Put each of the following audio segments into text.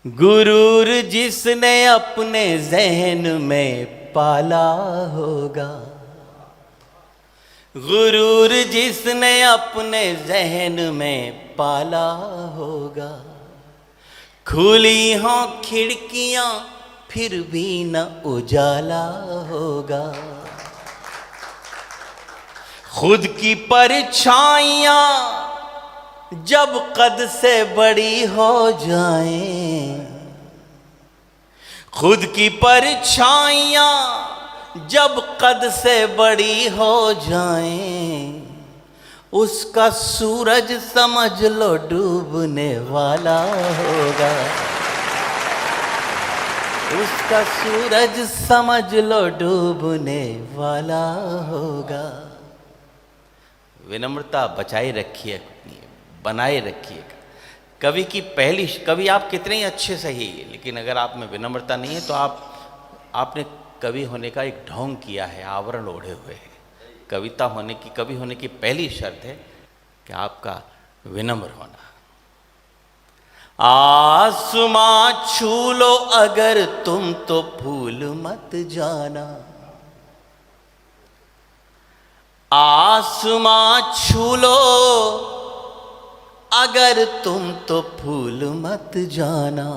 गुरूर जिसने अपने जहन में पाला होगा, गुरूर जिसने अपने जहन में पाला होगा, खुली हों खिड़कियां फिर भी न उजाला होगा। खुद की परछाइयां जब कद से बड़ी हो जाएं, खुद की परछाइयां जब कद से बड़ी हो जाएं, उसका सूरज समझ लो डूबने वाला होगा, उसका सूरज समझ लो डूबने वाला होगा। विनम्रता बचाए रखिए, बनाए रखिएगा। कवि की पहली, कवि आप कितने ही अच्छे सही, लेकिन अगर आप में विनम्रता नहीं है तो आपने कवि होने का एक ढोंग किया है, आवरण ओढ़े हुए है। कविता होने की, कवि होने की पहली शर्त है कि आपका विनम्र होना। आसमां छू लो अगर तुम तो भूल मत जाना, आसमां छू लो अगर तुम तो भूल मत जाना,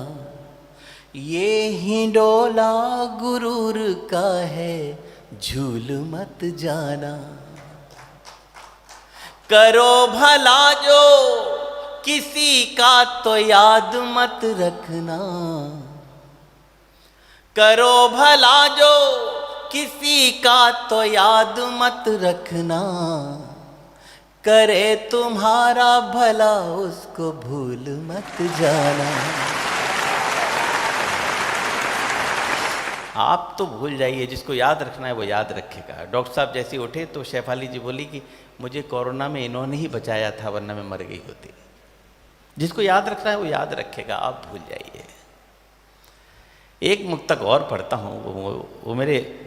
ये हिंडोला गुरूर का है झूल मत जाना। करो भला जो किसी का तो याद मत रखना, करो भला जो किसी का तो याद मत रखना, करे तुम्हारा भला उसको भूल मत जाना। आप तो भूल जाइए, जिसको याद रखना है वो याद रखेगा। डॉक्टर साहब जैसे उठे तो शेफाली जी बोली कि मुझे कोरोना में इन्होंने ही बचाया था वरना मैं मर गई होती। जिसको याद रखना है वो याद रखेगा, आप भूल जाइए। एक मुक्तक और पढ़ता हूँ, वो मेरे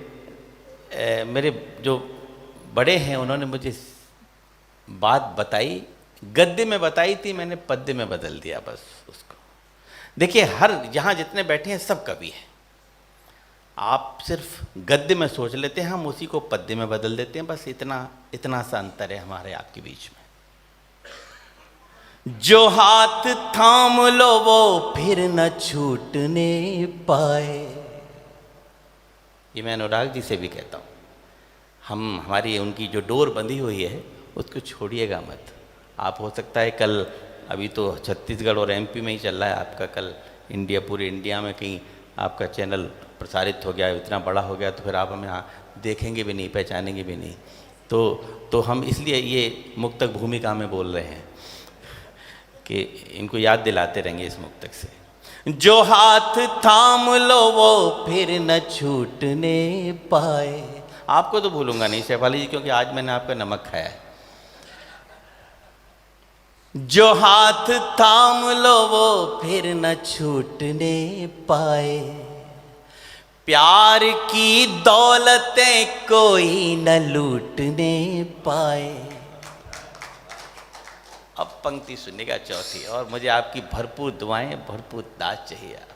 जो बड़े हैं उन्होंने मुझे बात बताई, गद्य में बताई थी, मैंने पद्य में बदल दिया बस उसको। देखिए, हर यहाँ जितने बैठे हैं सब कवि हैं, आप सिर्फ गद्य में सोच लेते हैं, हम उसी को पद्य में बदल देते हैं, बस इतना सा अंतर है हमारे आपके बीच में। जो हाथ थाम लो वो फिर न छूटने पाए, ये मैं अनुराग जी से भी कहता हूँ। हमारी उनकी जो डोर बंधी हुई है उसको छोड़िएगा मत। आप हो सकता है कल, अभी तो छत्तीसगढ़ और एमपी में ही चल रहा है आपका, कल इंडिया, पूरे इंडिया में कहीं आपका चैनल प्रसारित हो गया, इतना बड़ा हो गया तो फिर आप हमें देखेंगे भी नहीं, पहचानेंगे भी नहीं। तो हम इसलिए ये मुक्तक भूमिका में बोल रहे हैं कि इनको याद दिलाते रहेंगे इस मुक्तक से। जो हाथ थाम लो वो फिर न छूटने पाए। आपको तो भूलूंगा नहीं शेफाली जी, क्योंकि आज मैंने आपका नमक खाया है। जो हाथ थाम लो वो फिर न छूटने पाए, प्यार की दौलतें कोई न लूटने पाए। अब पंक्ति सुनिएगा चौथी, और मुझे आपकी भरपूर दुआएं, भरपूर दाद चाहिए आपकी।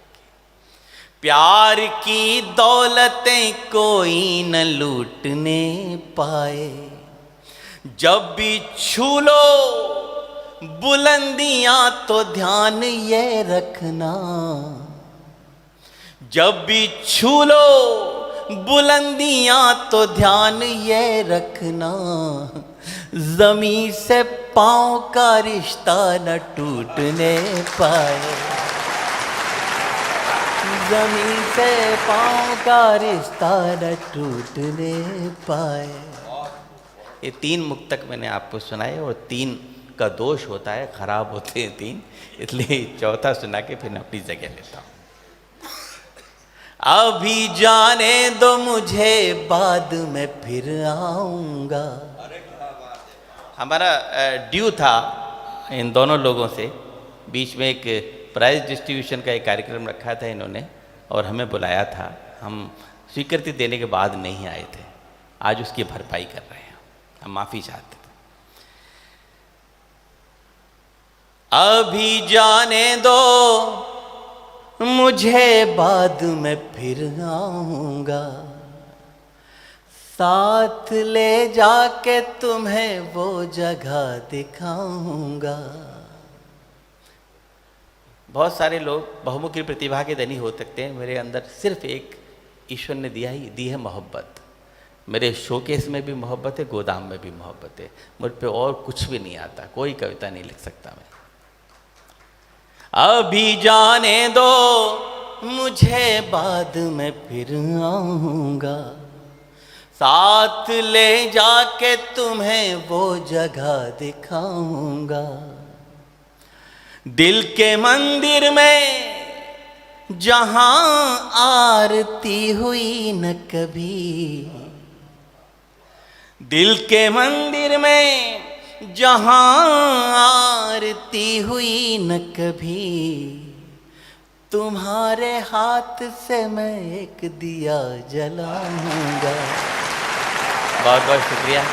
प्यार की दौलतें कोई न लूटने पाए, जब भी छू लो बुलंदियां तो ध्यान ये रखना, जब भी छू लो बुलंदियां तो ध्यान ये रखना, जमीन से पांव का रिश्ता न टूटने पाए, जमीन से पांव का रिश्ता न टूटने पाए। ये 3 मुक्तक मैंने आपको सुनाए, और 3 का दोष होता है, खराब होते हैं 3, इसलिए चौथा सुना के फिर अपनी जगह लेता हूं। अभी जाने दो मुझे, बाद में फिर आऊंगा। हमारा ड्यू था इन दोनों लोगों से, बीच में एक प्राइज डिस्ट्रीब्यूशन का एक कार्यक्रम रखा था इन्होंने, और हमें बुलाया था, हम स्वीकृति देने के बाद नहीं आए थे। आज उसकी भरपाई कर रहे हैं, हम माफ़ी चाहते थे। अभी जाने दो मुझे बाद में फिर आऊंगा, साथ ले जाके तुम्हें वो जगह दिखाऊंगा। बहुत सारे लोग बहुमुखी प्रतिभा के धनी हो सकते हैं, मेरे अंदर सिर्फ एक ईश्वर ने दी है मोहब्बत। मेरे शोकेस में भी मोहब्बत है, गोदाम में भी मोहब्बत है। मुझ पे और कुछ भी नहीं आता, कोई कविता नहीं लिख सकता मैं। अभी जाने दो, मुझे बाद में फिर आऊंगा, साथ ले जाके तुम्हें वो जगह दिखाऊंगा। दिल के मंदिर में जहां आरती हुई न कभी, दिल के मंदिर में जहां आरती हुई न कभी, तुम्हारे हाथ से मैं एक दिया जलाऊंगा। बहुत बहुत शुक्रिया।